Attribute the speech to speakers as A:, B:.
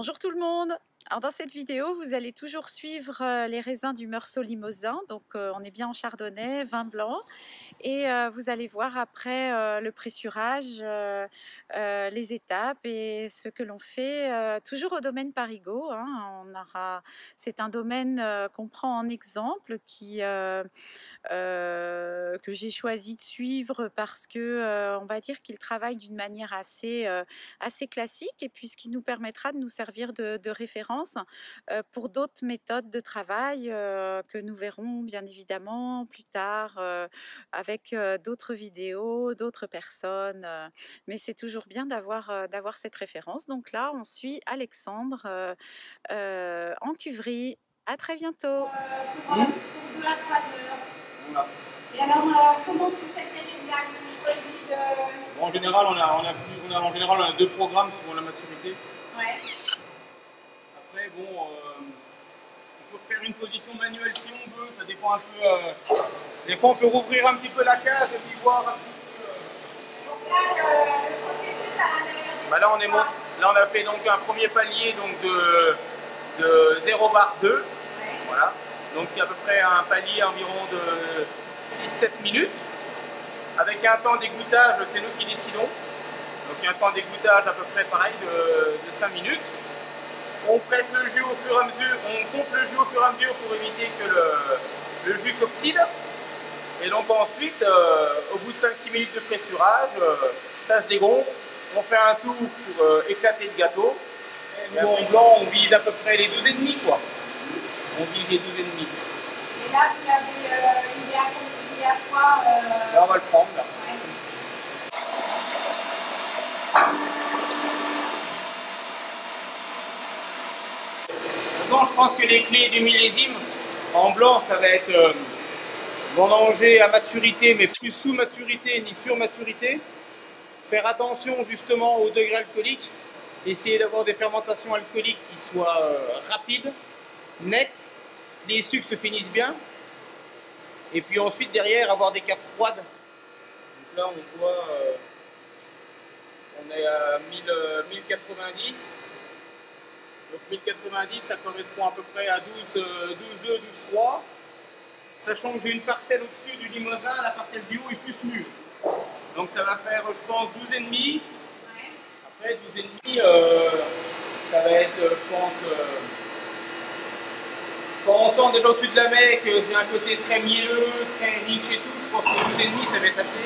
A: Bonjour tout le monde. Alors dans cette vidéo, vous allez toujours suivre les raisins du Meursault limousin. Donc on est bien en chardonnay, vin blanc. Et vous allez voir après le pressurage, les étapes et ce que l'on fait, toujours au domaine Parigot, hein. C'est un domaine qu'on prend en exemple, que j'ai choisi de suivre parce que on va dire qu'il travaille d'une manière assez classique, et puis ce qui nous permettra de nous servir de référence pour d'autres méthodes de travail que nous verrons bien évidemment plus tard avec d'autres vidéos, d'autres personnes. Mais c'est toujours bien d'avoir cette référence. Donc là, on suit Alexandre en cuverie. À très bientôt.
B: Pour 2 à 3 heures.
C: Voilà.
B: Et alors, comment tu fais tes réglages? Tu choisis de...
C: Bon, en général, on a 2 programmes selon la maturité.
B: Ouais.
C: Après, bon, on peut faire une position manuelle si on veut, ça dépend un peu. Des fois, on peut rouvrir un petit peu la cage et puis voir un petit peu.
B: Donc là, le processus à l'intérieur du...
C: Bah là, on a fait donc un premier palier donc de 0 bar 2.
B: Ouais.
C: Voilà. Donc, il y a à peu près un palier environ de 6-7 minutes. Avec un temps d'égouttage, c'est nous qui décidons. Donc il y a un temps d'égouttage à peu près pareil de 5 minutes. On presse le jus au fur et à mesure, on pompe le jus au fur et à mesure pour éviter que le jus s'oxyde. Et donc ensuite, au bout de 5-6 minutes de pressurage, ça se dégonfle. On fait un tour pour éclater le gâteau. Et nous en blanc, on vise à peu près les 12,5 quoi. On vise les 12,5.
B: Et là, tu avais une idée à quoi
C: Là, on va le prendre. Là.
B: Ouais.
C: Maintenant, je pense que les clés du millésime, en blanc, ça va être vendanger à maturité, mais plus sous maturité ni sur maturité. Faire attention justement au degré alcoolique. Essayer d'avoir des fermentations alcooliques qui soient rapides, nettes, les sucres se finissent bien. Et puis ensuite, derrière, avoir des caves froides. Donc là, on voit, on est à 1090. Donc 1090, ça correspond à peu près à 12,2, 12,3. Sachant que j'ai une parcelle au-dessus du Limousin, la parcelle du haut est plus mûre. Donc ça va faire, je pense, 12,5.
B: Ouais.
C: Après, 12,5, ça va être, je pense, quand on sent déjà au-dessus de la mec, c'est un côté très mielleux, très riche et tout, je pense que 12,5, ça va être assez.